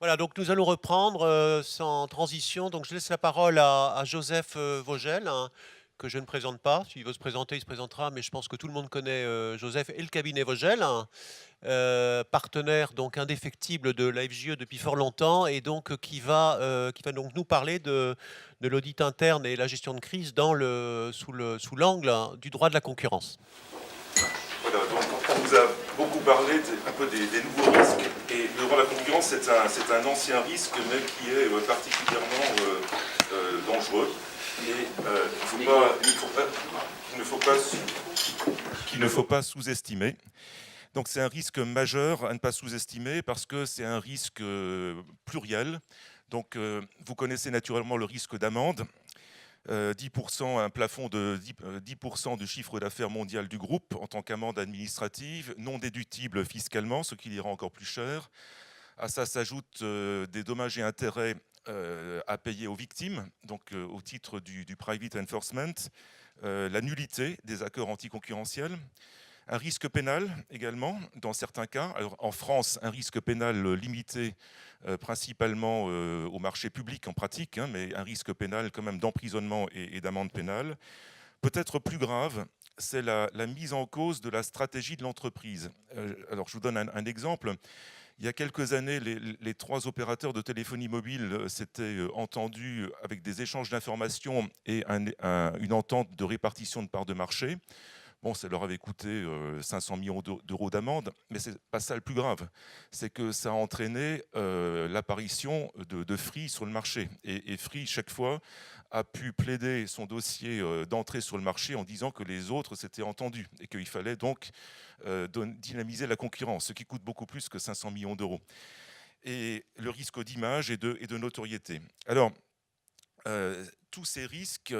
Voilà, donc nous allons reprendre sans transition. Donc je laisse la parole à Joseph Vogel, hein, que je ne présente pas. S'il veut se présenter, il se présentera, mais je pense que tout le monde connaît Joseph et le cabinet Vogel, hein, partenaire donc indéfectible de la FJE depuis fort longtemps, et donc qui va donc nous parler de l'audit interne et la gestion de crise sous l'angle hein, du droit de la concurrence. Voilà, donc on vous a beaucoup parlé un peu des nouveaux risques, et le droit de la concurrence, c'est un ancien risque, mais qui est particulièrement dangereux. Et qu'il ne faut pas sous-estimer. Donc c'est un risque majeur à ne pas sous-estimer parce que c'est un risque pluriel. Donc vous connaissez naturellement le risque d'amende. 10%, un plafond de 10% du chiffre d'affaires mondial du groupe en tant qu'amende administrative, non déductible fiscalement, ce qui l'ira encore plus cher. À ça s'ajoutent des dommages et intérêts à payer aux victimes, donc au titre du private enforcement, la nullité des accords anticoncurrentiels, un risque pénal également, dans certains cas. Alors, en France, un risque pénal limité principalement au marché public en pratique, hein, mais un risque pénal quand même d'emprisonnement et d'amende pénale. Peut-être plus grave, c'est la mise en cause de la stratégie de l'entreprise. Alors, je vous donne un exemple. Il y a quelques années, les trois opérateurs de téléphonie mobile s'étaient entendus avec des échanges d'informations et une entente de répartition de parts de marché. Bon, ça leur avait coûté 500 millions d'euros d'amende, mais ce n'est pas ça le plus grave. C'est que ça a entraîné l'apparition de Free sur le marché. Et Free, chaque fois, a pu plaider son dossier d'entrée sur le marché en disant que les autres s'étaient entendus et qu'il fallait donc dynamiser la concurrence, ce qui coûte beaucoup plus que 500 millions d'euros. Et le risque d'image et de notoriété. Alors, tous ces risques,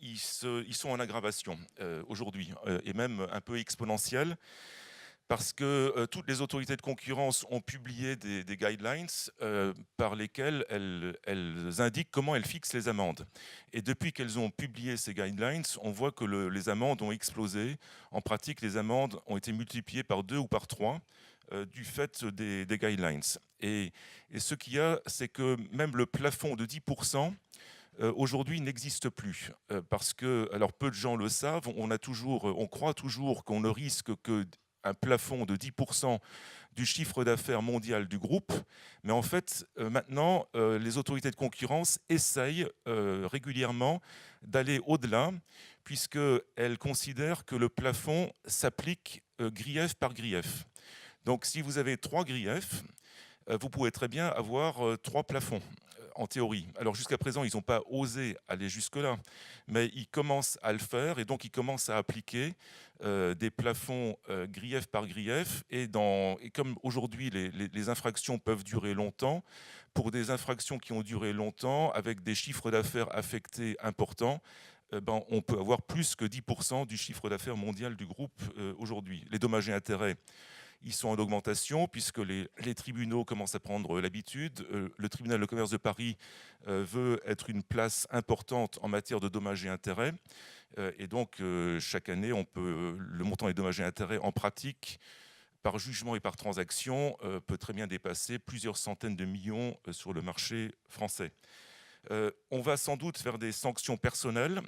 ils sont en aggravation aujourd'hui, et même un peu exponentiels, parce que toutes les autorités de concurrence ont publié des guidelines par lesquelles elles indiquent comment elles fixent les amendes. Et depuis qu'elles ont publié ces guidelines, on voit que les amendes ont explosé. En pratique, les amendes ont été multipliées par 2 ou par 3 du fait des guidelines. Et ce qu'il y a, c'est que même le plafond de 10%, aujourd'hui n'existe plus, parce que, alors peu de gens le savent, on croit toujours qu'on ne risque qu'un plafond de 10% du chiffre d'affaires mondial du groupe, mais en fait, maintenant, les autorités de concurrence essayent régulièrement d'aller au-delà, puisqu'elles considèrent que le plafond s'applique grief par grief. Donc si vous avez 3 griefs, vous pouvez très bien avoir 3 plafonds en théorie. Alors jusqu'à présent, ils n'ont pas osé aller jusque-là, mais ils commencent à le faire et donc ils commencent à appliquer des plafonds grief par grief. Et comme aujourd'hui les infractions peuvent durer longtemps, pour des infractions qui ont duré longtemps, avec des chiffres d'affaires affectés importants, on peut avoir plus que 10% du chiffre d'affaires mondial du groupe aujourd'hui. Les dommages et intérêts, ils sont en augmentation puisque les tribunaux commencent à prendre l'habitude. Le tribunal de commerce de Paris veut être une place importante en matière de dommages et intérêts. Et donc, chaque année, le montant des dommages et intérêts en pratique, par jugement et par transaction, peut très bien dépasser plusieurs centaines de millions sur le marché français. On va sans doute faire des sanctions personnelles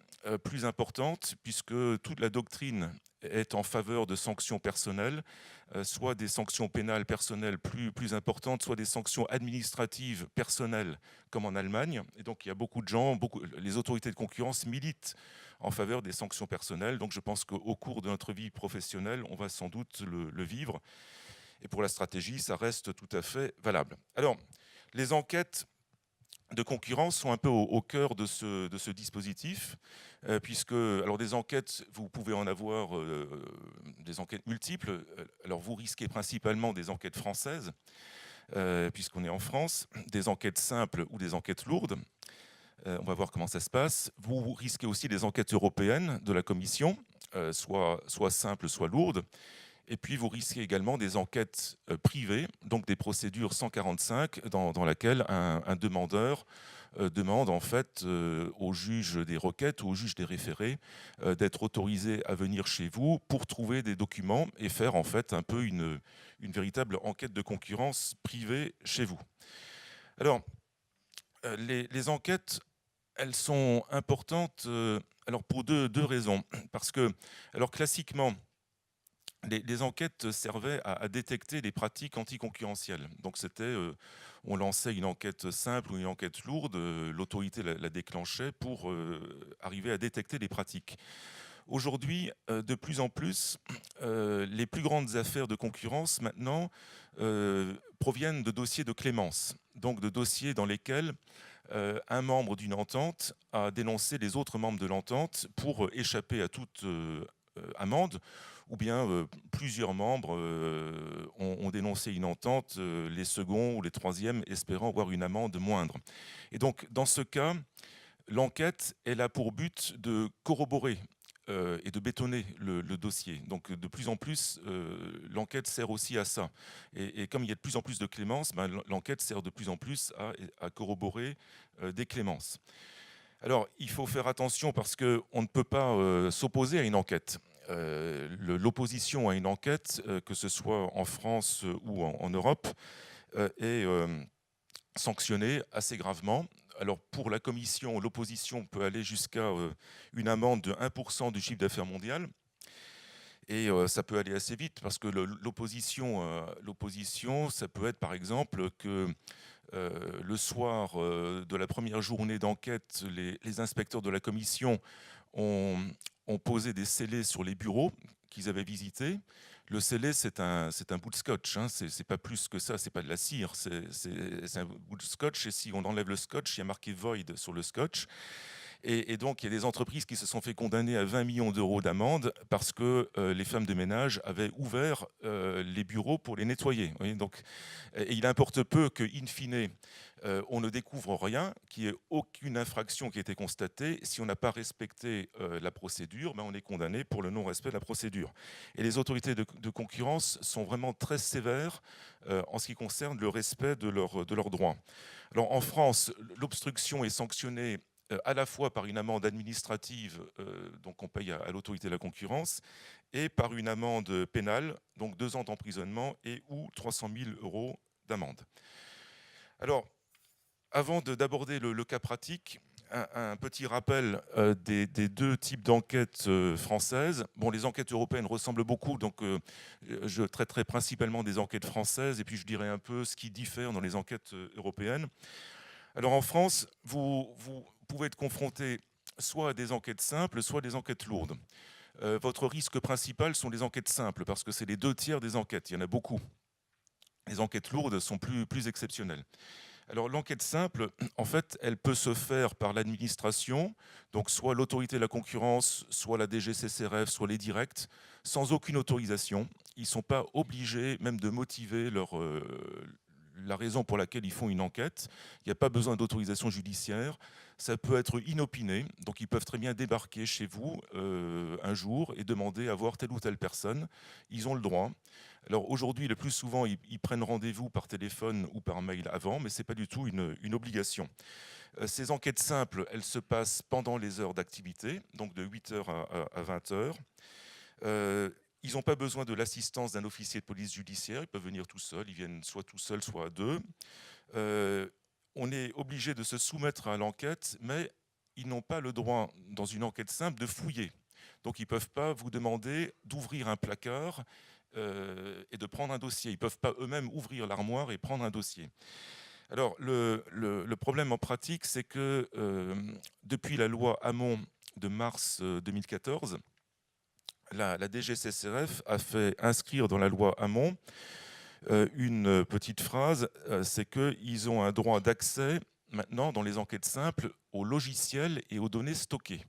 plus importantes, puisque toute la doctrine est en faveur de sanctions personnelles, soit des sanctions pénales personnelles plus importantes, soit des sanctions administratives personnelles, comme en Allemagne. Et donc il y a beaucoup de gens, les autorités de concurrence militent en faveur des sanctions personnelles. Donc je pense qu'au cours de notre vie professionnelle, on va sans doute le vivre. Et pour la stratégie, ça reste tout à fait valable. Alors, les enquêtes de concurrence sont un peu au cœur de ce dispositif, puisque alors des enquêtes, vous pouvez en avoir des enquêtes multiples. Alors vous risquez principalement des enquêtes françaises, puisqu'on est en France, des enquêtes simples ou des enquêtes lourdes. On va voir comment ça se passe. Vous risquez aussi des enquêtes européennes de la Commission, soit simples, soit lourdes. Et puis, vous risquez également des enquêtes privées, donc des procédures 145, dans laquelle un demandeur demande en fait au juge des requêtes ou au juge des référés d'être autorisé à venir chez vous pour trouver des documents et faire en fait un peu une véritable enquête de concurrence privée chez vous. Alors, les enquêtes, elles sont importantes alors pour deux raisons. Parce que, alors classiquement, les enquêtes servaient à détecter les pratiques anticoncurrentielles. Donc on lançait une enquête simple ou une enquête lourde, l'autorité la déclenchait pour arriver à détecter les pratiques. Aujourd'hui, de plus en plus, les plus grandes affaires de concurrence maintenant proviennent de dossiers de clémence, donc de dossiers dans lesquels un membre d'une entente a dénoncé les autres membres de l'entente pour échapper à toute amende, ou bien plusieurs membres ont dénoncé une entente, les seconds ou les troisièmes espérant avoir une amende moindre. Et donc, dans ce cas, l'enquête, elle a pour but de corroborer et de bétonner le dossier. Donc de plus en plus, l'enquête sert aussi à ça. Et comme il y a de plus en plus de clémences, ben, l'enquête sert de plus en plus à corroborer des clémences. Alors il faut faire attention parce qu'on ne peut pas s'opposer à une enquête. L'opposition à une enquête, que ce soit en France ou en Europe, est sanctionnée assez gravement. Alors pour la commission, l'opposition peut aller jusqu'à une amende de 1% du chiffre d'affaires mondial. Et ça peut aller assez vite parce que l'opposition, ça peut être par exemple que le soir de la première journée d'enquête, les inspecteurs de la commission ont posé des scellés sur les bureaux qu'ils avaient visités. Le scellé, c'est un bout de scotch, hein. C'est pas plus que ça, c'est pas de la cire, c'est un bout de scotch, et si on enlève le scotch, il y a marqué void sur le scotch. Et donc, il y a des entreprises qui se sont fait condamner à 20 millions d'euros d'amende parce que les femmes de ménage avaient ouvert les bureaux pour les nettoyer. Vous voyez, donc, et il importe peu que, in fine, on ne découvre rien, qu'il n'y ait aucune infraction qui ait été constatée. Si on n'a pas respecté la procédure, ben on est condamné pour le non-respect de la procédure. Et les autorités de concurrence sont vraiment très sévères en ce qui concerne le respect de leurs droits. Alors, en France, l'obstruction est sanctionnée à la fois par une amende administrative, donc on paye à l'autorité de la concurrence, et par une amende pénale, donc 2 ans d'emprisonnement et ou 300 000 euros d'amende. Alors, avant d'aborder le cas pratique, un petit rappel des deux types d'enquêtes françaises. Bon, les enquêtes européennes ressemblent beaucoup, donc je traiterai principalement des enquêtes françaises, et puis je dirai un peu ce qui diffère dans les enquêtes européennes. Alors en France, vous pouvez être confronté soit à des enquêtes simples, soit à des enquêtes lourdes. Votre risque principal sont les enquêtes simples, parce que c'est les 2 tiers des enquêtes, il y en a beaucoup. Les enquêtes lourdes sont plus exceptionnelles. Alors l'enquête simple, en fait, elle peut se faire par l'administration, donc soit l'autorité de la concurrence, soit la DGCCRF, soit les directs, sans aucune autorisation. Ils ne sont pas obligés même de motiver la raison pour laquelle ils font une enquête. Il n'y a pas besoin d'autorisation judiciaire. Ça peut être inopiné, donc ils peuvent très bien débarquer chez vous un jour et demander à voir telle ou telle personne. Ils ont le droit. Alors aujourd'hui, le plus souvent, ils prennent rendez-vous par téléphone ou par mail avant, mais ce n'est pas du tout une obligation. Ces enquêtes simples, elles se passent pendant les heures d'activité, donc de 8h à 20h. Ils n'ont pas besoin de l'assistance d'un officier de police judiciaire, ils peuvent venir tout seuls, ils viennent soit tout seuls, soit à 2. On est obligé de se soumettre à l'enquête, mais ils n'ont pas le droit, dans une enquête simple, de fouiller. Donc ils ne peuvent pas vous demander d'ouvrir un placard et de prendre un dossier. Ils ne peuvent pas eux-mêmes ouvrir l'armoire et prendre un dossier. Alors le problème en pratique, c'est que depuis la loi Hamon de mars 2014, la DGCCRF a fait inscrire dans la loi Hamon une petite phrase, c'est qu'ils ont un droit d'accès maintenant dans les enquêtes simples aux logiciels et aux données stockées.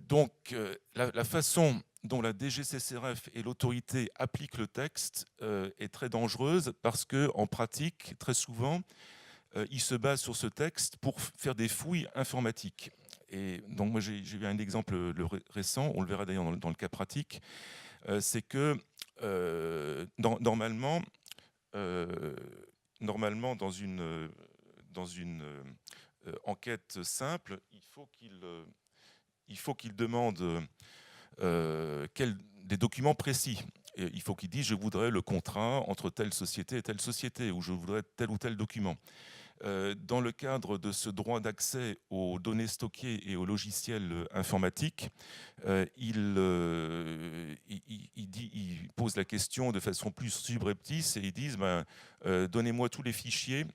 Donc la façon dont la DGCCRF et l'autorité appliquent le texte est très dangereuse parce qu'en pratique, très souvent, ils se basent sur ce texte pour faire des fouilles informatiques. Et donc moi j'ai eu un exemple récent, on le verra d'ailleurs dans le cas pratique, c'est que normalement dans une enquête simple, il faut qu'il demande des documents précis. Et il faut qu'il dise je voudrais le contrat entre telle société et telle société, ou je voudrais tel ou tel document. Dans le cadre de ce droit d'accès aux données stockées et aux logiciels informatiques, il pose la question de façon plus subreptice et ils disent donnez-moi tous les fichiers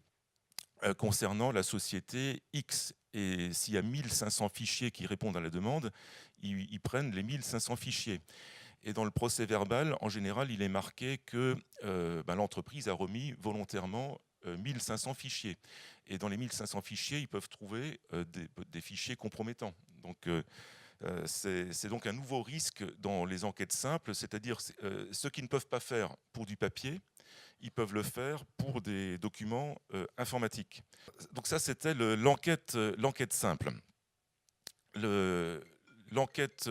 concernant la société X. Et s'il y a 1500 fichiers qui répondent à la demande, ils prennent les 1500 fichiers. Et dans le procès verbal, en général, il est marqué que l'entreprise a remis volontairement 1500 fichiers. Et dans les 1500 fichiers, ils peuvent trouver des fichiers compromettants. Donc, c'est donc un nouveau risque dans les enquêtes simples, c'est-à-dire ceux qui ne peuvent pas faire pour du papier, ils peuvent le faire pour des documents informatiques. Donc ça, c'était l'enquête simple. L'enquête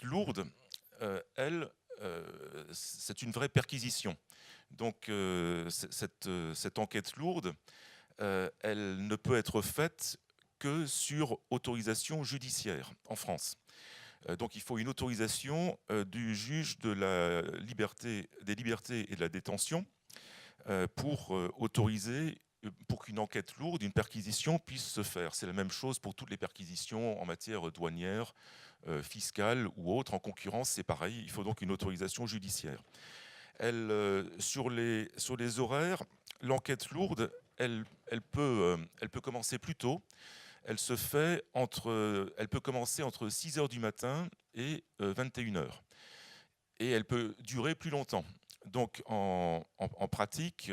lourde, elle, c'est une vraie perquisition. Donc cette enquête lourde, elle ne peut être faite que sur autorisation judiciaire en France. Donc il faut une autorisation du juge des libertés et de la détention pour autoriser, pour qu'une enquête lourde, une perquisition puisse se faire. C'est la même chose pour toutes les perquisitions en matière douanière, fiscale ou autre. En concurrence, c'est pareil, il faut donc une autorisation judiciaire. Sur les horaires, l'enquête lourde, elle peut commencer plus tôt. Elle peut commencer entre 6 heures du matin et 21 heures. Et elle peut durer plus longtemps. Donc en pratique,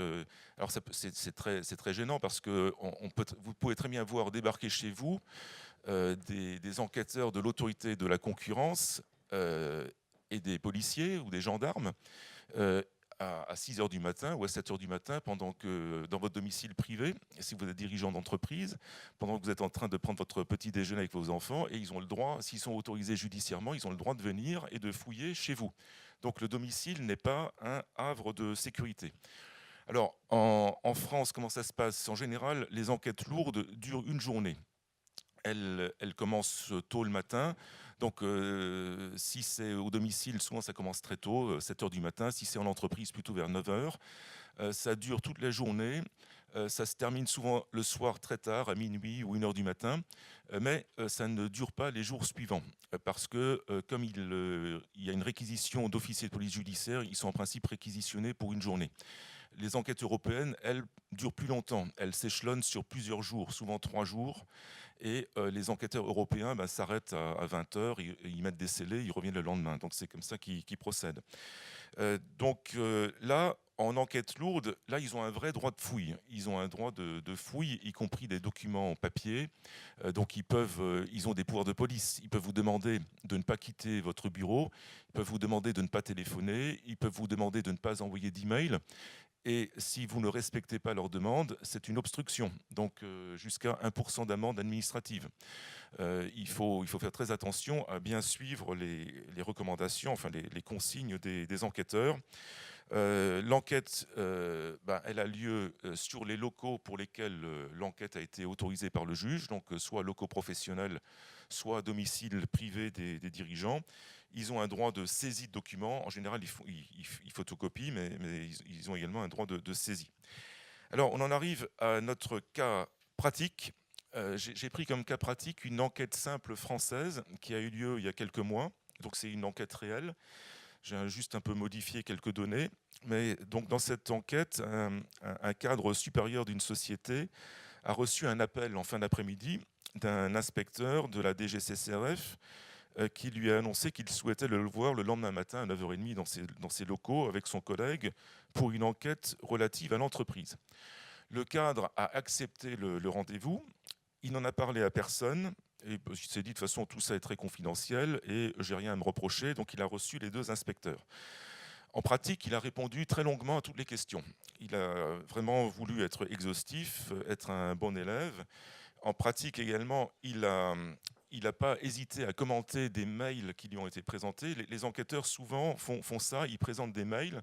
alors c'est très gênant parce que vous pouvez très bien voir débarquer chez vous des enquêteurs de l'autorité de la concurrence et des policiers ou des gendarmes à 6 heures du matin ou à 7 heures du matin, pendant que dans votre domicile privé, si vous êtes dirigeant d'entreprise, pendant que vous êtes en train de prendre votre petit déjeuner avec vos enfants, et ils ont le droit, s'ils sont autorisés judiciairement, ils ont le droit de venir et de fouiller chez vous. Donc le domicile n'est pas un havre de sécurité. Alors en France, comment ça se passe? En général, les enquêtes lourdes durent une journée. Elles commencent tôt le matin. Donc, si c'est au domicile, souvent ça commence très tôt, 7 heures du matin. Si c'est en entreprise, plutôt vers 9 heures. Ça dure toute la journée. Ça se termine souvent le soir très tard, à minuit ou 1 heure du matin. Mais ça ne dure pas les jours suivants. Parce que, comme il y a une réquisition d'officiers de police judiciaire, ils sont en principe réquisitionnés pour une journée. Les enquêtes européennes, elles, durent plus longtemps. Elles s'échelonnent sur plusieurs jours, souvent 3 jours. Et les enquêteurs européens s'arrêtent à 20 heures, ils mettent des scellés, ils reviennent le lendemain. Donc c'est comme ça qu'ils procèdent. Là, en enquête lourde, là, ils ont un vrai droit de fouille. Ils ont un droit de fouille, y compris des documents en papier. Donc ils ont des pouvoirs de police. Ils peuvent vous demander de ne pas quitter votre bureau. Ils peuvent vous demander de ne pas téléphoner. Ils peuvent vous demander de ne pas envoyer d'email. Et si vous ne respectez pas leur demande, c'est une obstruction, donc jusqu'à 1% d'amende administrative. Il faut faire très attention à bien suivre les recommandations, enfin les consignes des enquêteurs. L'enquête, elle a lieu sur les locaux pour lesquels l'enquête a été autorisée par le juge, donc soit locaux professionnels, soit domicile privé des dirigeants. Ils ont un droit de saisie de documents. En général, ils photocopient, mais ils ont également un droit de saisie. Alors, on en arrive à notre cas pratique. J'ai pris comme cas pratique une enquête simple française qui a eu lieu il y a quelques mois. Donc, c'est une enquête réelle. J'ai juste un peu modifié quelques données. Mais donc, dans cette enquête, un cadre supérieur d'une société a reçu un appel en fin d'après-midi d'un inspecteur de la DGCCRF qui lui a annoncé qu'il souhaitait le voir le lendemain matin à 9h30 dans ses locaux avec son collègue pour une enquête relative à l'entreprise. Le cadre a accepté le rendez-vous, il n'en a parlé à personne, et il s'est dit de toute façon tout ça est très confidentiel et j'ai rien à me reprocher, donc il a reçu les deux inspecteurs. En pratique, il a répondu très longuement à toutes les questions. Il a vraiment voulu être exhaustif, être un bon élève. En pratique également, il n'a pas hésité à commenter des mails qui lui ont été présentés. Les enquêteurs souvent font ça, ils présentent des mails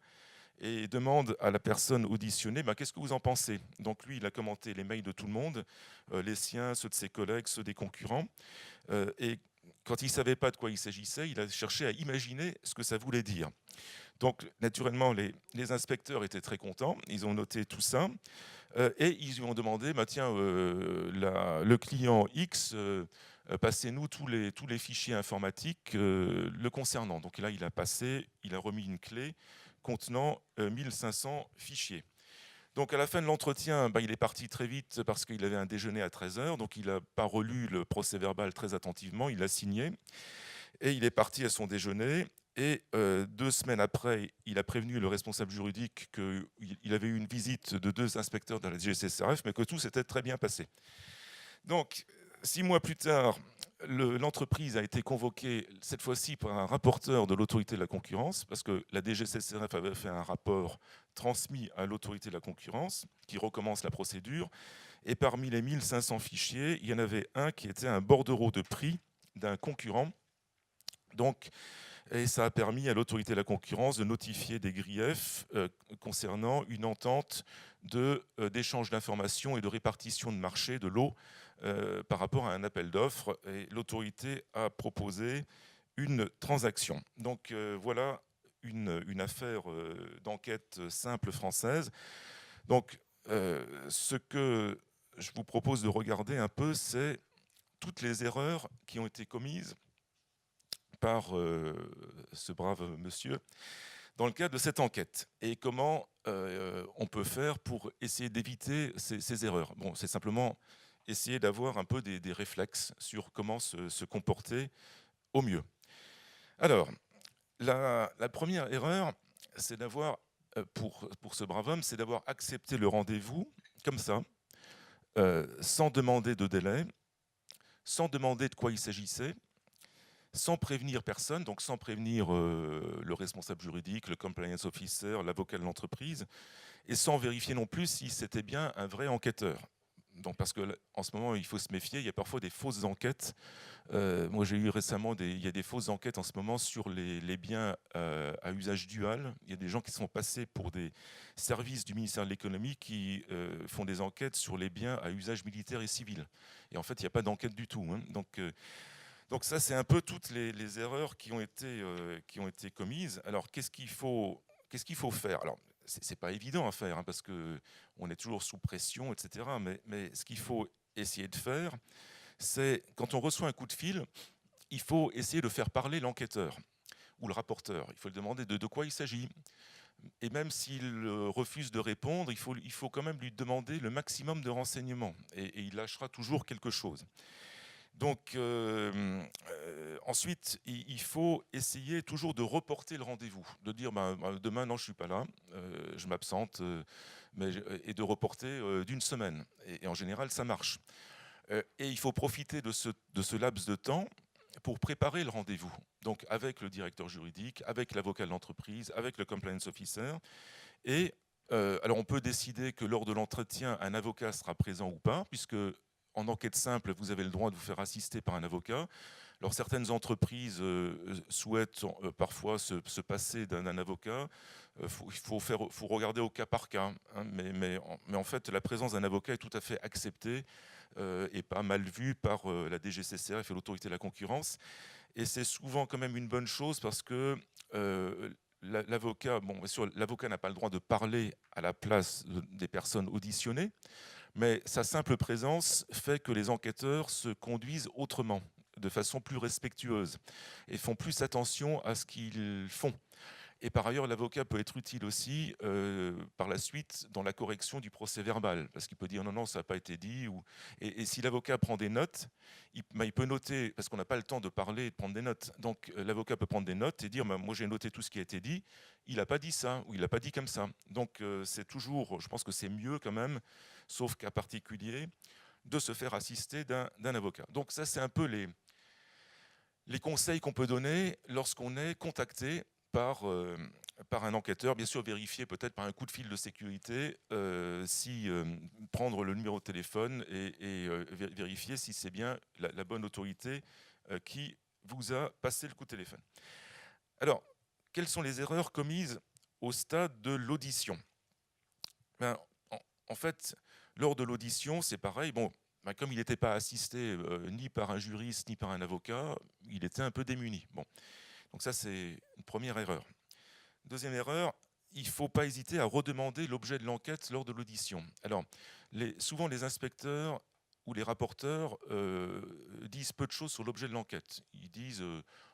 et demandent à la personne auditionnée qu'est-ce que vous en pensez. Donc lui, il a commenté les mails de tout le monde, les siens, ceux de ses collègues, ceux des concurrents. Et quand il ne savait pas de quoi il s'agissait, il a cherché à imaginer ce que ça voulait dire. Donc, naturellement, les inspecteurs étaient très contents. Ils ont noté tout ça. Et ils lui ont demandé, bah, tiens, le client X, passez-nous tous les fichiers informatiques le concernant. Donc là, il a remis une clé contenant 1500 fichiers. Donc à la fin de l'entretien, bah, il est parti très vite parce qu'il avait un déjeuner à 13 heures. Donc il n'a pas relu le procès-verbal très attentivement, il l'a signé. Et il est parti à son déjeuner. Et 2 semaines après, il a prévenu le responsable juridique qu'il avait eu une visite de 2 inspecteurs de la DGCCRF, mais que tout s'était très bien passé. Donc, 6 mois plus tard, l'entreprise a été convoquée, cette fois-ci par un rapporteur de l'autorité de la concurrence, parce que la DGCCRF avait fait un rapport transmis à l'autorité de la concurrence, qui recommence la procédure. Et parmi les 1500 fichiers, il y en avait un qui était un bordereau de prix d'un concurrent. Donc, et ça a permis à l'autorité de la concurrence de notifier des griefs concernant une entente d'échange d'informations et de répartition de marché de l'eau par rapport à un appel d'offres. Et l'autorité a proposé une transaction. Donc voilà une affaire d'enquête simple française. Donc ce que je vous propose de regarder un peu, c'est toutes les erreurs qui ont été commises par ce brave monsieur dans le cadre de cette enquête et comment on peut faire pour essayer d'éviter ces erreurs. Bon, c'est simplement essayer d'avoir un peu des réflexes sur comment se comporter au mieux. Alors, la première erreur, c'est d'avoir, pour ce brave homme, c'est d'avoir accepté le rendez-vous comme ça, sans demander de délai, sans demander de quoi il s'agissait, sans prévenir personne, donc sans prévenir le responsable juridique, le compliance officer, l'avocat de l'entreprise, et sans vérifier non plus si c'était bien un vrai enquêteur. Donc, parce qu'en ce moment, il faut se méfier, il y a parfois des fausses enquêtes. Moi, j'ai eu récemment, il y a des fausses enquêtes en ce moment sur les biens à usage dual. Il y a des gens qui sont passés pour des services du ministère de l'économie qui font des enquêtes sur les biens à usage militaire et civil. Et en fait, il n'y a pas d'enquête du tout. Hein. Donc ça, c'est un peu toutes les erreurs qui ont été commises. Alors, qu'est-ce qu'il faut faire? Alors, c'est pas évident à faire, hein, parce qu'on est toujours sous pression, etc. Mais ce qu'il faut essayer de faire, c'est quand on reçoit un coup de fil, il faut essayer de faire parler l'enquêteur ou le rapporteur. Il faut lui demander de quoi il s'agit. Et même s'il refuse de répondre, il faut quand même lui demander le maximum de renseignements. Et il lâchera toujours quelque chose. Donc, ensuite, il faut essayer toujours de reporter le rendez-vous, de dire demain, non, je ne suis pas là, je m'absente, et de reporter d'une semaine. Et en général, ça marche. Et il faut profiter de ce laps de temps pour préparer le rendez-vous. Donc, avec le directeur juridique, avec l'avocat de l'entreprise, avec le compliance officer. Et alors, on peut décider que lors de l'entretien, un avocat sera présent ou pas, puisque en enquête simple, vous avez le droit de vous faire assister par un avocat. Alors certaines entreprises souhaitent parfois se passer d'un avocat. Il faut regarder au cas par cas. Hein, mais en fait, la présence d'un avocat est tout à fait acceptée et pas mal vue par la DGCCRF et l'autorité de la concurrence. Et c'est souvent quand même une bonne chose parce que l'avocat, bon, bien sûr, l'avocat n'a pas le droit de parler à la place des personnes auditionnées. Mais sa simple présence fait que les enquêteurs se conduisent autrement, de façon plus respectueuse, et font plus attention à ce qu'ils font. Et par ailleurs, l'avocat peut être utile aussi par la suite dans la correction du procès verbal, parce qu'il peut dire non, non, ça n'a pas été dit. Et si l'avocat prend des notes, il peut noter, parce qu'on n'a pas le temps de parler et de prendre des notes. Donc l'avocat peut prendre des notes et dire moi j'ai noté tout ce qui a été dit, il n'a pas dit ça, ou il n'a pas dit comme ça. Donc c'est toujours, je pense que c'est mieux quand même, sauf cas particulier, de se faire assister d'un avocat. Donc ça, c'est un peu les conseils qu'on peut donner lorsqu'on est contacté par un enquêteur. Bien sûr, vérifier peut-être par un coup de fil de sécurité, prendre le numéro de téléphone et vérifier si c'est bien la bonne autorité qui vous a passé le coup de téléphone. Alors, quelles sont les erreurs commises au stade de l'audition? En fait, lors de l'audition, c'est pareil. Bon, comme il n'était pas assisté ni par un juriste ni par un avocat, il était un peu démuni. Bon. Donc ça, c'est une première erreur. Deuxième erreur, il ne faut pas hésiter à redemander l'objet de l'enquête lors de l'audition. Alors, souvent les inspecteurs ou les rapporteurs disent peu de choses sur l'objet de l'enquête. Ils disent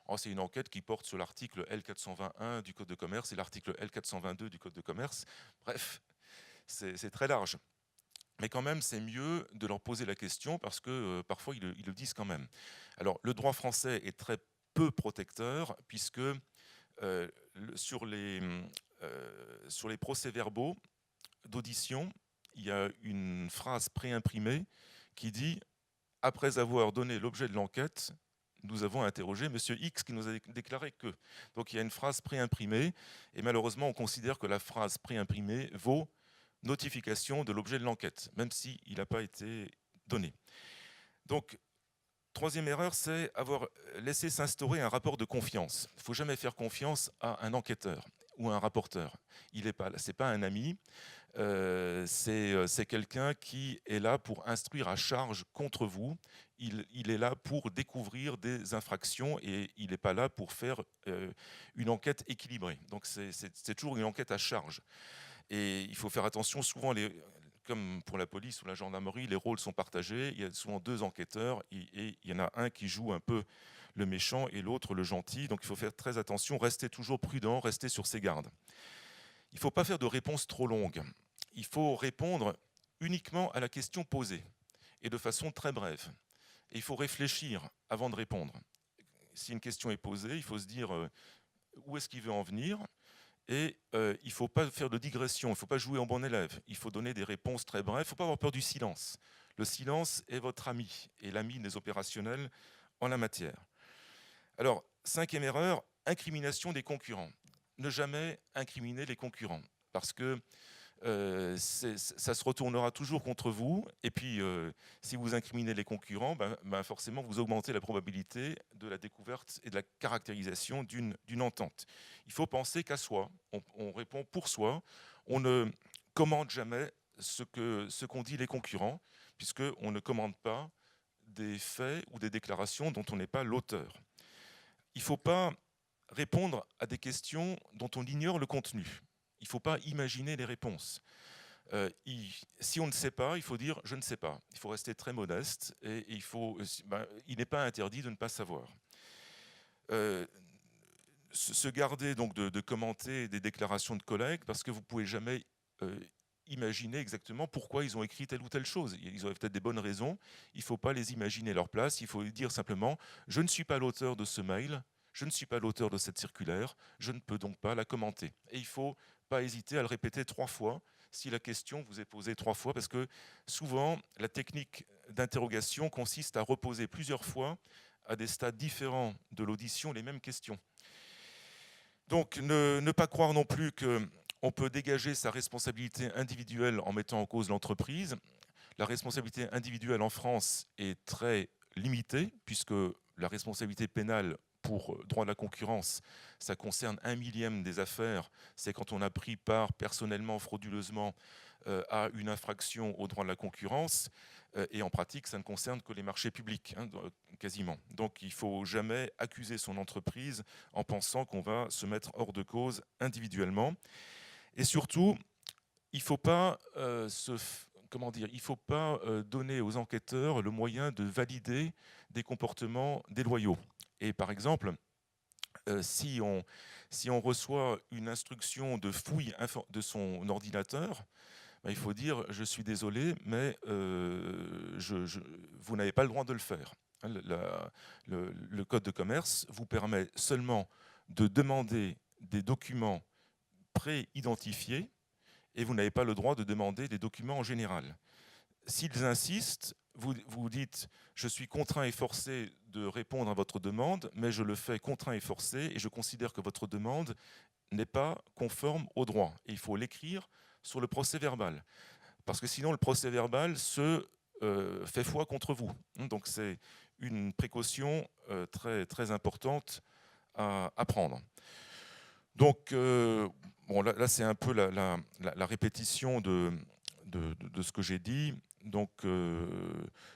oh, c'est une enquête qui porte sur l'article L421 du Code de commerce et l'article L422 du Code de commerce. Bref, c'est très large. Mais quand même, c'est mieux de leur poser la question parce que parfois, ils le disent quand même. Alors, le droit français est très peu protecteur puisque euh, sur les procès-verbaux d'audition, il y a une phrase préimprimée qui dit « Après avoir donné l'objet de l'enquête, nous avons interrogé M. X qui nous a déclaré que… » Donc il y a une phrase préimprimée et malheureusement, on considère que la phrase préimprimée vaut notification de l'objet de l'enquête, même s'il n'a pas été donné. Donc, troisième erreur, c'est avoir laissé s'instaurer un rapport de confiance. Il ne faut jamais faire confiance à un enquêteur ou à un rapporteur. Ce n'est pas un ami, c'est quelqu'un qui est là pour instruire à charge contre vous. Il est là pour découvrir des infractions et il n'est pas là pour faire une enquête équilibrée. Donc c'est toujours une enquête à charge. Et il faut faire attention, souvent, comme pour la police ou la gendarmerie, les rôles sont partagés. Il y a souvent deux enquêteurs et il y en a un qui joue un peu le méchant et l'autre le gentil. Donc il faut faire très attention, rester toujours prudent, rester sur ses gardes. Il ne faut pas faire de réponses trop longues. Il faut répondre uniquement à la question posée et de façon très brève. Et il faut réfléchir avant de répondre. Si une question est posée, il faut se dire où est-ce qu'il veut en venir. Et il ne faut pas faire de digression, il ne faut pas jouer en bon élève. Il faut donner des réponses très brèves. Il ne faut pas avoir peur du silence. Le silence est votre ami et l'ami des opérationnels en la matière. Alors, cinquième erreur, incrimination des concurrents. Ne jamais incriminer les concurrents parce que ça se retournera toujours contre vous. Et puis, si vous incriminez les concurrents, forcément, vous augmentez la probabilité de la découverte et de la caractérisation d'une entente. Il faut penser qu'à soi. On répond pour soi. On ne commande jamais ce qu'ont dit les concurrents, puisqu'on ne commande pas des faits ou des déclarations dont on n'est pas l'auteur. Il ne faut pas répondre à des questions dont on ignore le contenu. Il ne faut pas imaginer les réponses. Si on ne sait pas, il faut dire « je ne sais pas ». Il faut rester très modeste et il n'est pas interdit de ne pas savoir. Se garder donc de commenter des déclarations de collègues parce que vous ne pouvez jamais imaginer exactement pourquoi ils ont écrit telle ou telle chose. Ils auraient peut-être des bonnes raisons. Il ne faut pas les imaginer à leur place. Il faut dire simplement « je ne suis pas l'auteur de ce mail ». Je ne suis pas l'auteur de cette circulaire, je ne peux donc pas la commenter. Et il ne faut pas hésiter à le répéter 3 fois si la question vous est posée 3 fois, parce que souvent, la technique d'interrogation consiste à reposer plusieurs fois à des stades différents de l'audition les mêmes questions. Donc, ne pas croire non plus qu'on peut dégager sa responsabilité individuelle en mettant en cause l'entreprise. La responsabilité individuelle en France est très limitée, puisque la responsabilité pénale pour droit de la concurrence, ça concerne 1/1000 des affaires. C'est quand on a pris part personnellement, frauduleusement, à une infraction au droit de la concurrence. Et en pratique, ça ne concerne que les marchés publics, quasiment. Donc il ne faut jamais accuser son entreprise en pensant qu'on va se mettre hors de cause individuellement. Et surtout, il ne faut pas il faut pas donner aux enquêteurs le moyen de valider des comportements déloyaux. Et par exemple, si on reçoit une instruction de fouille de son ordinateur, il faut dire « je suis désolé, mais vous n'avez pas le droit de le faire ». Le Code de commerce vous permet seulement de demander des documents pré-identifiés et vous n'avez pas le droit de demander des documents en général. S'ils insistent, vous dites « je suis contraint et forcé de répondre à votre demande, mais je le fais contraint et forcé et je considère que votre demande n'est pas conforme au droit ». Et il faut l'écrire sur le procès-verbal, parce que sinon le procès-verbal se fait foi contre vous. Donc c'est une précaution très, très importante à prendre. Donc, bon, là c'est un peu la répétition de ce que j'ai dit. Donc, ne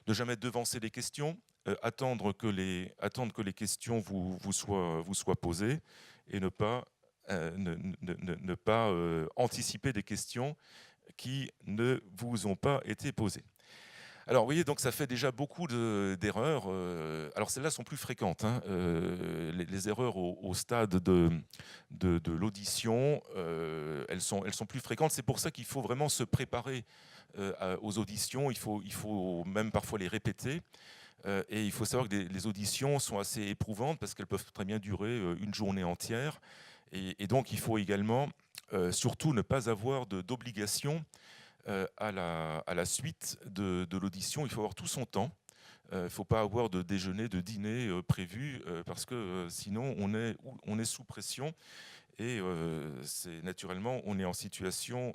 jamais devancer les questions, attendre que les questions vous soient posées et ne pas, ne pas anticiper des questions qui ne vous ont pas été posées. Alors, vous voyez, donc ça fait déjà beaucoup d'erreurs. Alors, celles-là sont plus fréquentes, hein. Les erreurs au stade de l'audition, elles sont plus fréquentes. C'est pour ça qu'il faut vraiment se préparer aux auditions. Il faut même parfois les répéter. Et il faut savoir que les auditions sont assez éprouvantes parce qu'elles peuvent très bien durer une journée entière. Et donc, il faut également, surtout, ne pas avoir d'obligation à la suite de l'audition. Il faut avoir tout son temps. Il ne faut pas avoir de déjeuner, de dîner prévu parce que sinon on est sous pression et naturellement on est en situation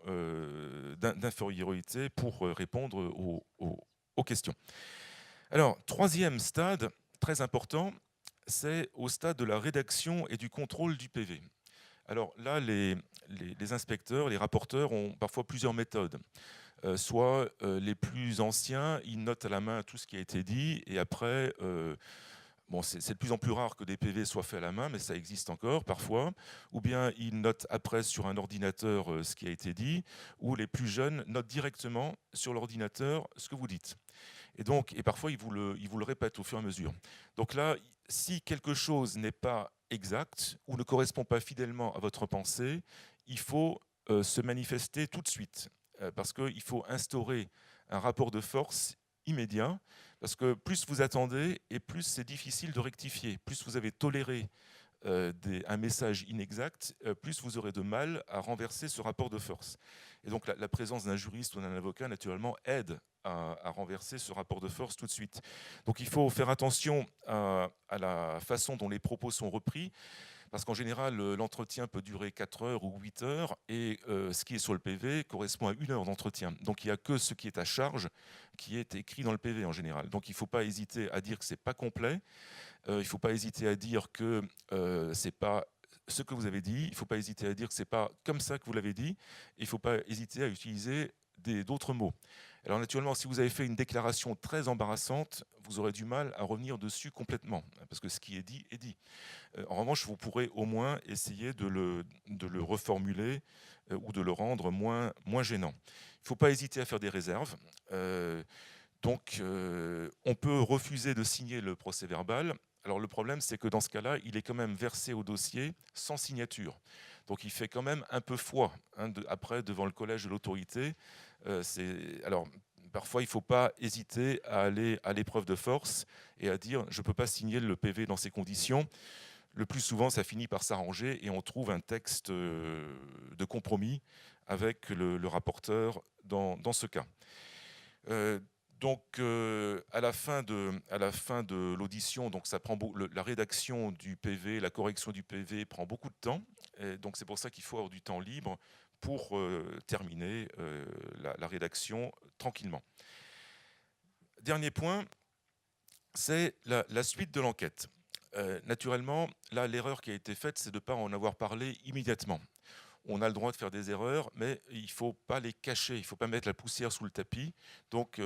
d'infériorité pour répondre aux questions. Alors, troisième stade, très important, c'est au stade de la rédaction et du contrôle du PV. Alors là, les inspecteurs, les rapporteurs ont parfois plusieurs méthodes. Soit les plus anciens, ils notent à la main tout ce qui a été dit, et après, bon, c'est de plus en plus rare que des PV soient faits à la main, mais ça existe encore parfois, ou bien ils notent après sur un ordinateur ce qui a été dit, ou les plus jeunes notent directement sur l'ordinateur ce que vous dites. Et parfois, ils vous le répètent au fur et à mesure. Donc là, si quelque chose n'est pas exact ou ne correspond pas fidèlement à votre pensée, il faut se manifester tout de suite. Parce qu'il faut instaurer un rapport de force immédiat. Parce que plus vous attendez et plus c'est difficile de rectifier. Plus vous avez toléré un message inexact, plus vous aurez de mal à renverser ce rapport de force. Et donc la présence d'un juriste ou d'un avocat, naturellement, aide à renverser ce rapport de force tout de suite. Donc il faut faire attention à la façon dont les propos sont repris, parce qu'en général, l'entretien peut durer 4 heures ou 8 heures, et ce qui est sur le PV correspond à 1 heure d'entretien. Donc il n'y a que ce qui est à charge qui est écrit dans le PV en général. Donc il ne faut pas hésiter à dire que ce n'est pas complet. Il ne faut pas hésiter à dire que ce n'est pas ce que vous avez dit. Il ne faut pas hésiter à dire que ce n'est pas comme ça que vous l'avez dit. Il ne faut pas hésiter à utiliser d'autres mots. Alors naturellement, si vous avez fait une déclaration très embarrassante, vous aurez du mal à revenir dessus complètement, parce que ce qui est dit est dit. En revanche, vous pourrez au moins essayer de le reformuler ou de le rendre moins gênant. Il ne faut pas hésiter à faire des réserves. Donc, on peut refuser de signer le procès-verbal. Alors, le problème, c'est que dans ce cas-là, il est quand même versé au dossier sans signature. Donc, il fait quand même un peu foi, hein, après, devant le collège de l'autorité. Alors, parfois, il ne faut pas hésiter à aller à l'épreuve de force et à dire « je ne peux pas signer le PV dans ces conditions ». Le plus souvent, ça finit par s'arranger et on trouve un texte de compromis avec le rapporteur dans ce cas. Donc, à la fin de l'audition, donc ça prend la rédaction du PV, la correction du PV prend beaucoup de temps. Et donc, c'est pour ça qu'il faut avoir du temps libre pour terminer la rédaction tranquillement. Dernier point, c'est la suite de l'enquête. Naturellement, là, l'erreur qui a été faite, c'est de ne pas en avoir parlé immédiatement. On a le droit de faire des erreurs, mais il ne faut pas les cacher, il ne faut pas mettre la poussière sous le tapis. Donc,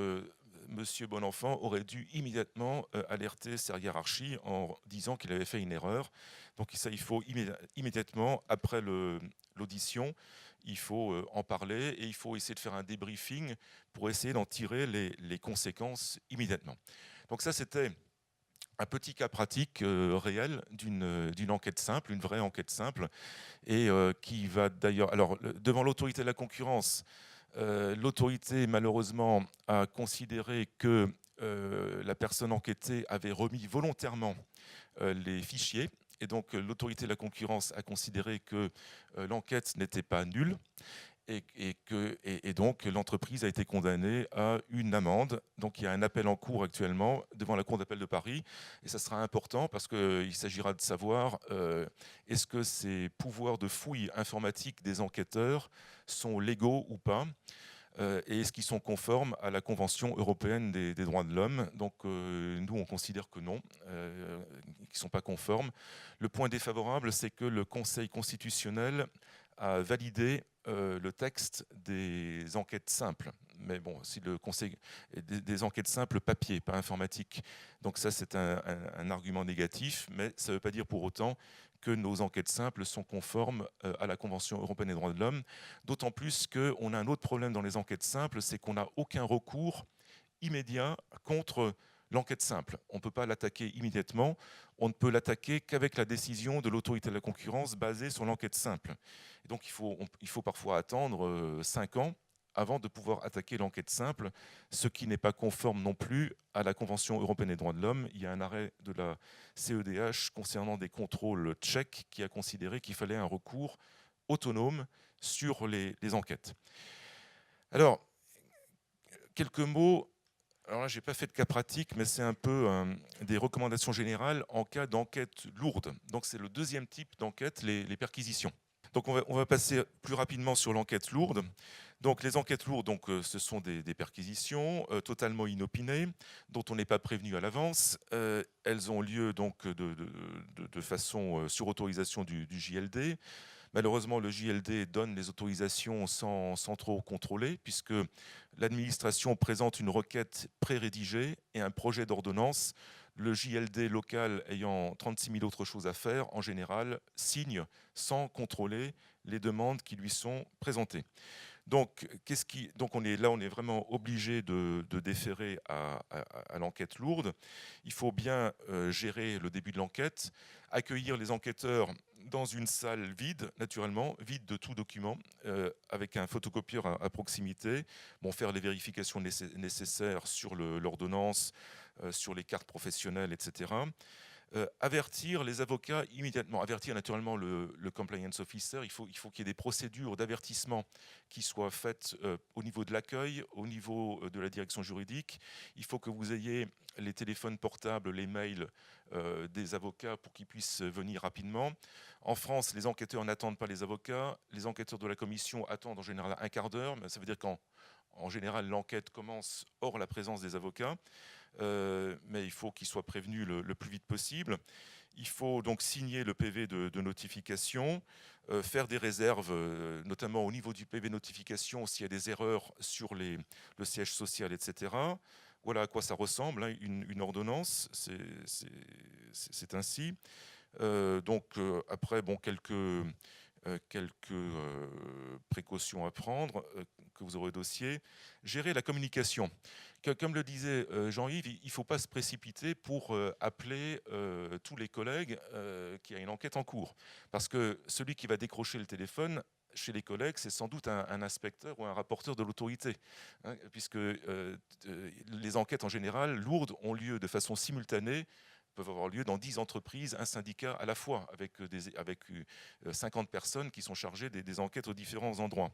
Monsieur Bonenfant aurait dû immédiatement alerter sa hiérarchie en disant qu'il avait fait une erreur. Donc ça, il faut immédiatement, après l'audition, il faut en parler et il faut essayer de faire un débriefing pour essayer d'en tirer les conséquences immédiatement. Donc ça, c'était un petit cas pratique réel d'une enquête simple, une vraie enquête simple, et qui va d'ailleurs... Alors, devant l'autorité de la concurrence, l'autorité, malheureusement, a considéré que la personne enquêtée avait remis volontairement les fichiers. Et donc, l'autorité de la concurrence a considéré que l'enquête n'était pas nulle. Et donc, l'entreprise a été condamnée à une amende. Donc, il y a un appel en cours actuellement devant la Cour d'appel de Paris. Et ça sera important parce qu'il s'agira de savoir est-ce que ces pouvoirs de fouille informatique des enquêteurs sont légaux ou pas, et est-ce qu'ils sont conformes à la Convention européenne des droits de l'homme. Donc, nous, on considère que non, qu'ils ne sont pas conformes. Le point défavorable, c'est que le Conseil constitutionnel a validé le texte des enquêtes simples. mais bon, si le conseil des enquêtes simples papier, pas informatique. Donc ça, c'est un argument négatif, mais ça ne veut pas dire pour autant que nos enquêtes simples sont conformes à la Convention européenne des droits de l'homme, d'autant plus qu'on a un autre problème dans les enquêtes simples, c'est qu'on n'a aucun recours immédiat contre l'enquête simple. On ne peut pas l'attaquer immédiatement, on ne peut l'attaquer qu'avec la décision de l'autorité de la concurrence basée sur l'enquête simple. Et donc il faut parfois attendre 5 ans avant de pouvoir attaquer l'enquête simple, ce qui n'est pas conforme non plus à la Convention européenne des droits de l'homme. Il y a un arrêt de la CEDH concernant des contrôles tchèques qui a considéré qu'il fallait un recours autonome sur les enquêtes. Alors, quelques mots. Alors là, je n'ai pas fait de cas pratique, mais c'est un peu des recommandations générales en cas d'enquête lourde. Donc c'est le deuxième type d'enquête, les perquisitions. Donc on va passer plus rapidement sur l'enquête lourde. Donc les enquêtes lourdes, donc, ce sont des perquisitions totalement inopinées, dont on n'est pas prévenu à l'avance. Elles ont lieu donc de façon sur autorisation du JLD. Malheureusement, le JLD donne les autorisations sans trop contrôler, puisque l'administration présente une requête pré-rédigée et un projet d'ordonnance. Le JLD local ayant 36 000 autres choses à faire, en général, signe sans contrôler les demandes qui lui sont présentées. Donc, on est vraiment obligé de déférer à l'enquête lourde. Il faut bien gérer le début de l'enquête, accueillir les enquêteurs dans une salle vide, naturellement, vide de tout document, avec un photocopieur à proximité, faire les vérifications nécessaires sur l'ordonnance, sur les cartes professionnelles, etc. Avertir les avocats immédiatement, avertir naturellement le compliance officer. Il faut qu'il y ait des procédures d'avertissement qui soient faites au niveau de l'accueil, au niveau de la direction juridique. Il faut que vous ayez les téléphones portables, les mails des avocats pour qu'ils puissent venir rapidement. En France, les enquêteurs n'attendent pas les avocats. Les enquêteurs de la commission attendent en général un quart d'heure, mais ça veut dire qu'en général, l'enquête commence hors la présence des avocats. Mais il faut qu'ils soient prévenus le plus vite possible. Il faut donc signer le PV de notification, faire des réserves, notamment au niveau du PV notification, s'il y a des erreurs sur le siège social, etc. Voilà à quoi ça ressemble, hein, une ordonnance, c'est ainsi. Après, quelques précautions à prendre que vous aurez au dossier. Gérer la communication. Comme le disait Jean-Yves, il ne faut pas se précipiter pour appeler tous les collègues qui a une enquête en cours. Parce que celui qui va décrocher le téléphone chez les collègues, c'est sans doute un inspecteur ou un rapporteur de l'autorité, hein, puisque les enquêtes en général lourdes ont lieu de façon simultanée, peuvent avoir lieu dans 10 entreprises, un syndicat à la fois, avec 50 personnes qui sont chargées des enquêtes aux différents endroits.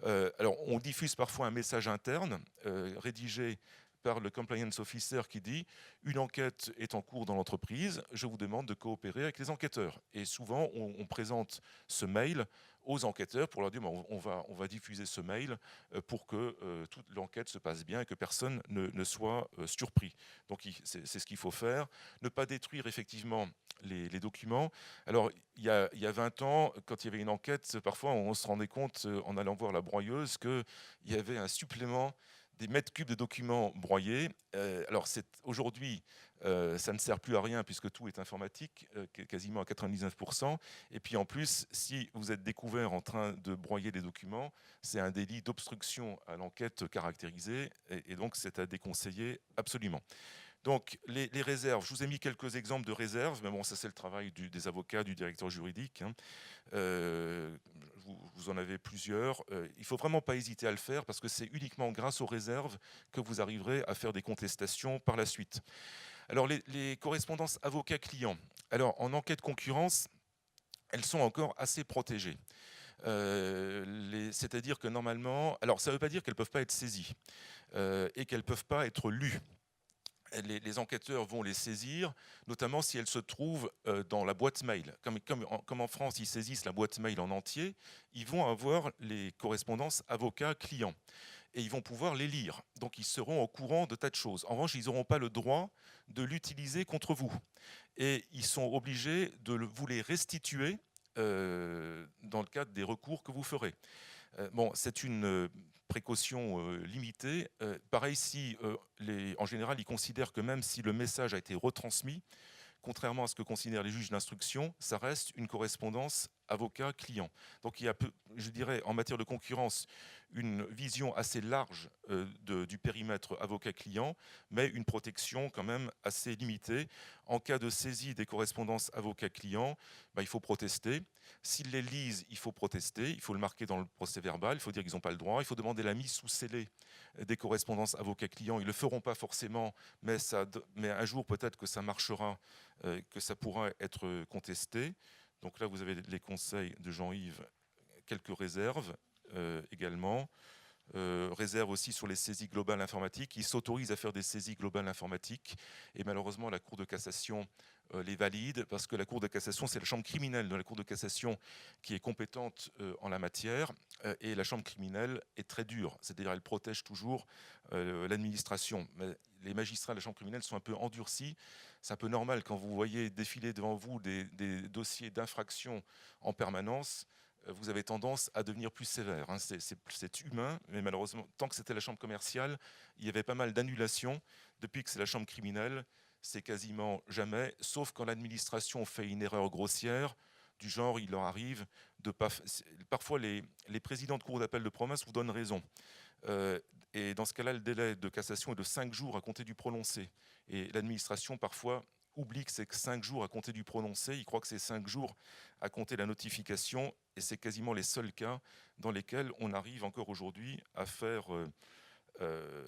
Alors, on diffuse parfois un message interne rédigé par le compliance officer qui dit « Une enquête est en cours dans l'entreprise, je vous demande de coopérer avec les enquêteurs ». Et souvent, on présente ce mail aux enquêteurs pour leur dire on va diffuser ce mail pour que toute l'enquête se passe bien et que personne ne soit surpris. Donc c'est ce qu'il faut faire. Ne pas détruire effectivement les documents. Alors il y a 20 ans, quand il y avait une enquête, parfois on se rendait compte en allant voir la broyeuse qu'il y avait un supplément des mètres cubes de documents broyés. Alors aujourd'hui, ça ne sert plus à rien puisque tout est informatique, quasiment à 99%. Et puis en plus, si vous êtes découvert en train de broyer des documents, c'est un délit d'obstruction à l'enquête caractérisée et donc c'est à déconseiller absolument. Donc les réserves, je vous ai mis quelques exemples de réserves, mais bon, ça c'est le travail des avocats, du directeur juridique. Hein. Vous en avez plusieurs. Il ne faut vraiment pas hésiter à le faire parce que c'est uniquement grâce aux réserves que vous arriverez à faire des contestations par la suite. Alors les correspondances avocat-client. Alors en enquête concurrence, elles sont encore assez protégées. C'est-à-dire que normalement, alors ça ne veut pas dire qu'elles ne peuvent pas être saisies et qu'elles ne peuvent pas être lues. Les enquêteurs vont les saisir, notamment si elles se trouvent dans la boîte mail. Comme en France, ils saisissent la boîte mail en entier, ils vont avoir les correspondances avocats-clients et ils vont pouvoir les lire. Donc ils seront au courant de tas de choses. En revanche, ils n'auront pas le droit de l'utiliser contre vous. Et ils sont obligés de vous les restituer dans le cadre des recours que vous ferez. C'est une précaution limitée. Pareil, si en général, ils considèrent que même si le message a été retransmis, contrairement à ce que considèrent les juges d'instruction, ça reste une correspondance avocat-client. Donc il y a, je dirais, en matière de concurrence, une vision assez large du périmètre avocat-client, mais une protection quand même assez limitée. En cas de saisie des correspondances avocat-client, il faut protester. S'ils les lisent, il faut protester, il faut le marquer dans le procès verbal, il faut dire qu'ils n'ont pas le droit, il faut demander la mise sous scellé des correspondances avocat-client. Ils ne le feront pas forcément, mais un jour peut-être que ça marchera, que ça pourra être contesté. Donc là, vous avez les conseils de Jean-Yves, quelques réserves également. Réserve aussi sur les saisies globales informatiques. Il s'autorise à faire des saisies globales informatiques et malheureusement la Cour de cassation les valide parce que la Cour de cassation, c'est la chambre criminelle de la Cour de cassation qui est compétente en la matière et la chambre criminelle est très dure, c'est-à-dire elle protège toujours l'administration. Mais les magistrats de la chambre criminelle sont un peu endurcis. C'est un peu normal quand vous voyez défiler devant vous des dossiers d'infraction en permanence. Vous avez tendance à devenir plus sévère. C'est humain, mais malheureusement, tant que c'était la chambre commerciale, il y avait pas mal d'annulations. Depuis que c'est la chambre criminelle, c'est quasiment jamais, sauf quand l'administration fait une erreur grossière, du genre, il leur arrive de pas... Parfois, les présidents de cour d'appel de province vous donnent raison. Et dans ce cas-là, le délai de cassation est de 5 jours à compter du prononcé. Et l'administration, parfois, oublie que c'est 5 jours à compter du prononcé, il croit que c'est 5 jours à compter la notification, et c'est quasiment les seuls cas dans lesquels on arrive encore aujourd'hui à faire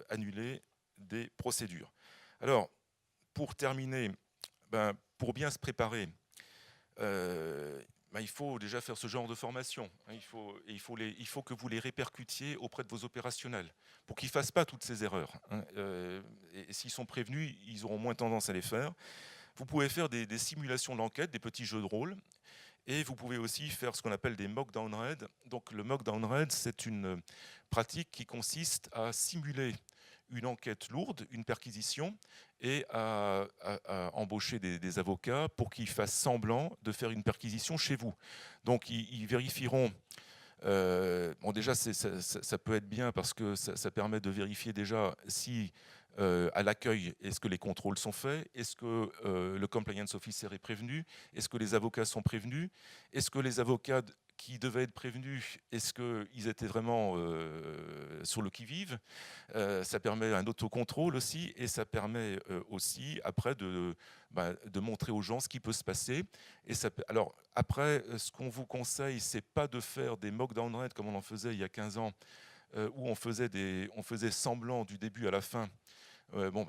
annuler des procédures. Alors, pour terminer, pour bien se préparer, il faut déjà faire ce genre de formation. Il faut que vous les répercutiez auprès de vos opérationnels pour qu'ils ne fassent pas toutes ces erreurs. Et s'ils sont prévenus, ils auront moins tendance à les faire. Vous pouvez faire des simulations d'enquête, des petits jeux de rôle. Et vous pouvez aussi faire ce qu'on appelle des mock down raids. Donc le mock down raid, c'est une pratique qui consiste à simuler une enquête lourde, une perquisition, et à embaucher des avocats pour qu'ils fassent semblant de faire une perquisition chez vous. Donc ils vérifieront. Déjà, ça peut être bien parce que ça permet de vérifier déjà si à l'accueil, est-ce que les contrôles sont faits? Est-ce que le compliance officer est prévenu? Est-ce que les avocats sont prévenus? Est-ce que les avocats qui devaient être prévenus, est-ce qu'ils étaient vraiment sur le qui-vive? Ça permet un autocontrôle aussi, et ça permet aussi après de montrer aux gens ce qui peut se passer. Et alors après, ce qu'on vous conseille, c'est pas de faire des mock down raids comme on en faisait il y a 15 ans, où on faisait semblant du début à la fin.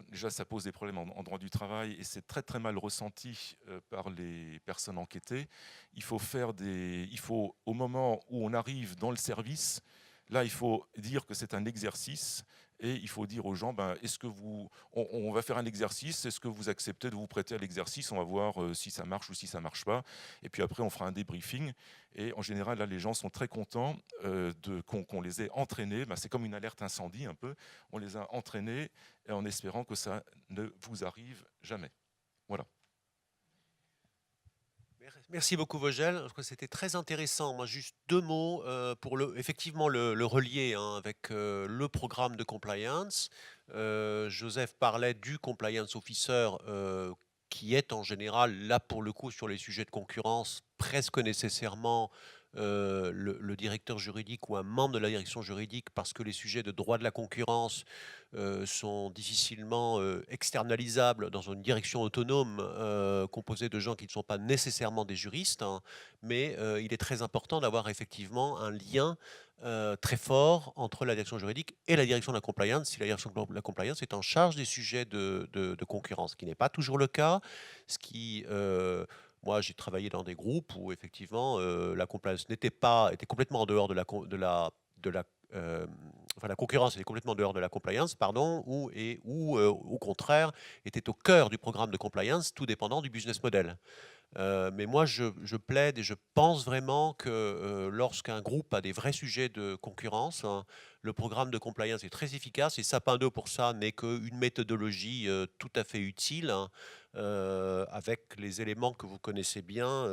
Déjà, ça pose des problèmes en droit du travail et c'est très très mal ressenti par les personnes enquêtées. Il faut au moment où on arrive dans le service, là, il faut dire que c'est un exercice et il faut dire aux gens, est-ce que on va faire un exercice, est-ce que vous acceptez de vous prêter à l'exercice? On va voir si ça marche ou si ça marche pas. Et puis après, on fera un débriefing. Et en général, là, les gens sont très contents qu'on les ait entraînés. C'est comme une alerte incendie un peu. On les a entraînés en espérant que ça ne vous arrive jamais. Voilà. Merci beaucoup Vogel, je crois que c'était très intéressant. Moi juste 2 mots pour effectivement le relier avec le programme de compliance. Joseph parlait du compliance officer qui est en général là pour le coup sur les sujets de concurrence presque nécessairement le directeur juridique ou un membre de la direction juridique parce que les sujets de droit de la concurrence sont difficilement externalisables dans une direction autonome composée de gens qui ne sont pas nécessairement des juristes, mais il est très important d'avoir effectivement un lien très fort entre la direction juridique et la direction de la compliance, si la direction de la compliance est en charge des sujets de concurrence, ce qui n'est pas toujours le cas, ce qui... moi, j'ai travaillé dans des groupes où effectivement la compliance était complètement en dehors de la concurrence était complètement en dehors de la compliance, pardon, ou au contraire était au cœur du programme de compliance, tout dépendant du business model. Mais moi, je plaide et je pense vraiment que lorsqu'un groupe a des vrais sujets de concurrence, le programme de compliance est très efficace et Sapin 2 pour ça n'est qu'une méthodologie tout à fait utile avec les éléments que vous connaissez bien,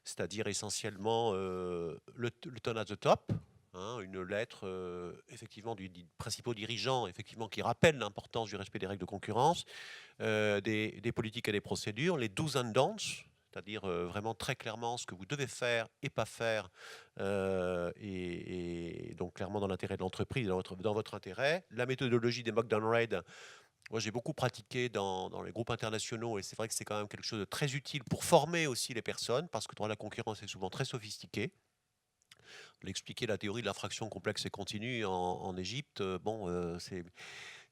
c'est-à-dire essentiellement le turn at the top, hein, une lettre effectivement du principaux dirigeants, effectivement, qui rappelle l'importance du respect des règles de concurrence, des politiques et des procédures, les do's and don'ts, c'est-à-dire vraiment très clairement ce que vous devez faire et pas faire, et donc clairement dans l'intérêt de l'entreprise, dans votre intérêt. La méthodologie des mock downgrade, moi j'ai beaucoup pratiqué dans les groupes internationaux, et c'est vrai que c'est quand même quelque chose de très utile pour former aussi les personnes, parce que le droit de la concurrence est souvent très sophistiqué. L'expliquer la théorie de l'infraction complexe et continue en Égypte,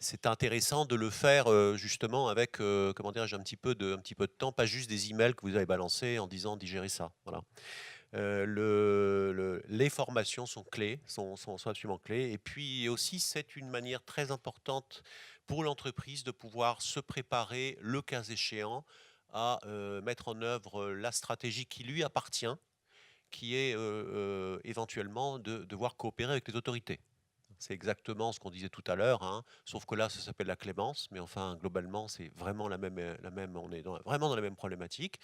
c'est intéressant de le faire justement avec, comment dirais-je, un petit peu de temps, pas juste des emails que vous avez balancés en disant digérez ça. Voilà. Les formations sont clés, sont absolument clés. Et puis aussi, c'est une manière très importante pour l'entreprise de pouvoir se préparer, le cas échéant, à mettre en œuvre la stratégie qui lui appartient, qui est éventuellement de devoir coopérer avec les autorités. C'est exactement ce qu'on disait tout à l'heure, hein, sauf que là, ça s'appelle la clémence, mais enfin, globalement, c'est vraiment on est vraiment dans la même problématique.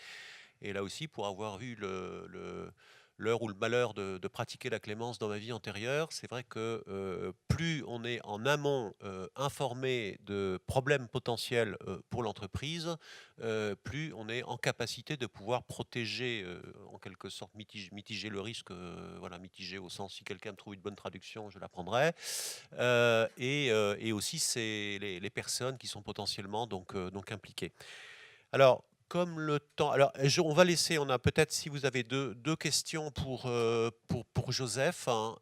Et là aussi, pour avoir vu l'heure ou le malheur de pratiquer la clémence dans ma vie antérieure, c'est vrai que plus on est en amont informé de problèmes potentiels pour l'entreprise, plus on est en capacité de pouvoir protéger, en quelque sorte mitiger le risque, voilà, mitiger au sens si quelqu'un me trouve une bonne traduction, je la prendrai, et aussi c'est les personnes qui sont potentiellement donc impliquées. Alors, comme le temps. Alors, on va laisser. On a peut-être, si vous avez deux questions pour Joseph, hein,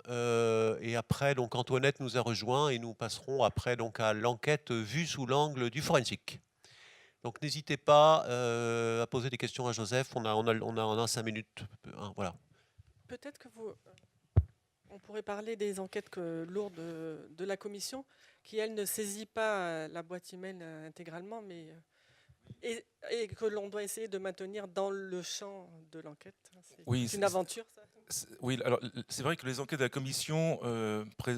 et après, donc Antoinette nous a rejoint et nous passerons après donc à l'enquête vue sous l'angle du forensique. Donc, n'hésitez pas à poser des questions à Joseph. On a 5 minutes. Hein, voilà. Peut-être que on pourrait parler des enquêtes lourdes de la commission, qui elle ne saisit pas la boîte email intégralement, mais et que l'on doit essayer de maintenir dans le champ de l'enquête. Oui, C'est une aventure, ça. Oui, alors c'est vrai que les enquêtes de la commission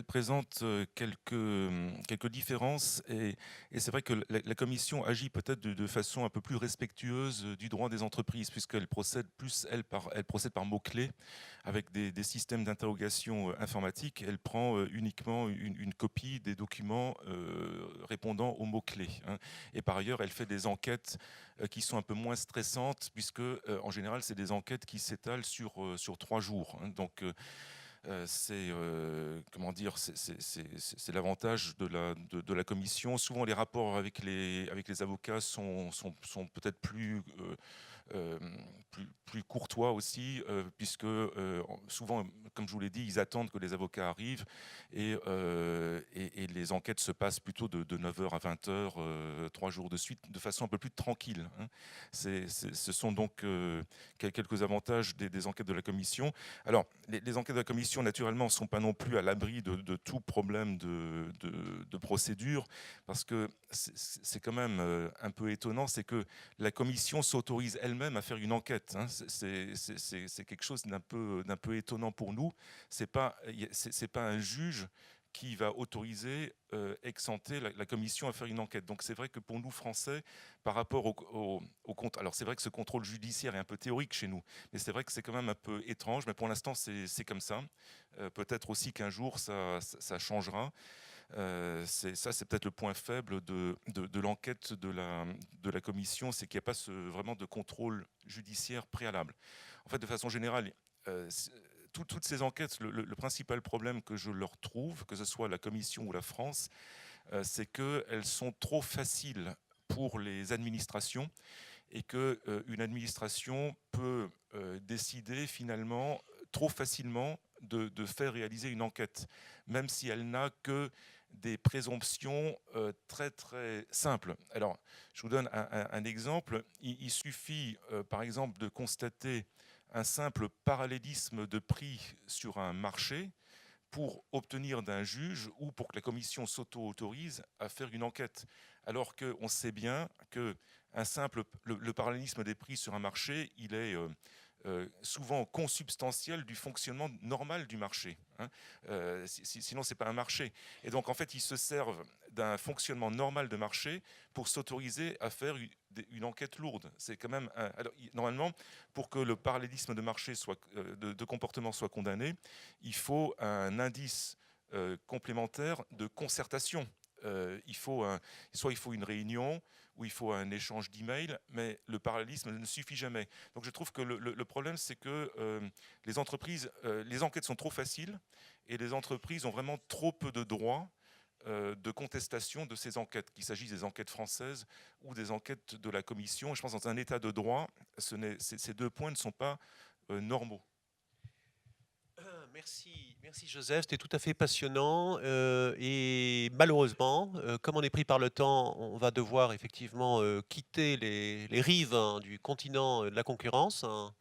présentent quelques différences, et c'est vrai que la commission agit peut-être de façon un peu plus respectueuse du droit des entreprises, puisqu'elle procède plus, elle procède par mots-clés avec des systèmes d'interrogation informatiques. Elle prend uniquement une copie des documents répondant aux mots-clés, hein. Et par ailleurs, elle fait des enquêtes qui sont un peu moins stressantes, puisque en général, c'est des enquêtes qui s'étalent sur 3 jours, hein. Donc, c'est comment dire, c'est l'avantage de la commission. Souvent, les rapports avec les avocats sont peut-être plus courtois aussi, puisque souvent, comme je vous l'ai dit, ils attendent que les avocats arrivent, et les enquêtes se passent plutôt de 9h à 20h, 3 jours de suite, de façon un peu plus tranquille, hein. Ce sont donc quelques avantages des enquêtes de la commission. Alors, les enquêtes de la commission, naturellement, ne sont pas non plus à l'abri de tout problème de procédure, parce que c'est quand même un peu étonnant, c'est que la commission s'autorise elle-même à faire une enquête, hein. C'est quelque chose d'un peu étonnant pour nous. C'est pas un juge qui va autoriser ex ante la commission à faire une enquête. Donc c'est vrai que pour nous Français, par rapport au contrôle, alors c'est vrai que ce contrôle judiciaire est un peu théorique chez nous, mais c'est vrai que c'est quand même un peu étrange. Mais pour l'instant c'est comme ça. Peut-être aussi qu'un jour ça changera. C'est peut-être le point faible de l'enquête de la commission, c'est qu'il n'y a pas vraiment de contrôle judiciaire préalable. En fait, de façon générale, toutes ces enquêtes, le principal problème que je leur trouve, que ce soit la commission ou la France, c'est qu'elles sont trop faciles pour les administrations, et qu'une administration peut décider finalement trop facilement de faire réaliser une enquête, même si elle n'a que des présomptions très très simples. Alors, je vous donne un exemple. Il suffit, par exemple, de constater un simple parallélisme de prix sur un marché pour obtenir d'un juge ou pour que la commission s'auto-autorise à faire une enquête. Alors qu'on sait bien que le parallélisme des prix sur un marché, il est souvent consubstantiel du fonctionnement normal du marché, hein. Sinon, ce n'est pas un marché. Et donc, en fait, ils se servent d'un fonctionnement normal de marché pour s'autoriser à faire une enquête lourde. C'est quand même alors, normalement, pour que le parallélisme de marché de comportement soit condamné, il faut un indice complémentaire de concertation. Soit il faut une réunion, ou il faut un échange d'emails, mais le parallélisme ne suffit jamais. Donc je trouve que le problème, c'est que les entreprises, les enquêtes sont trop faciles, et les entreprises ont vraiment trop peu de droits de contestation de ces enquêtes, qu'il s'agisse des enquêtes françaises ou des enquêtes de la Commission. Et je pense que dans un état de droit, ces deux points ne sont pas normaux. Merci Joseph, c'était tout à fait passionnant et malheureusement, comme on est pris par le temps, on va devoir effectivement quitter les rives, hein, du continent de la concurrence, hein.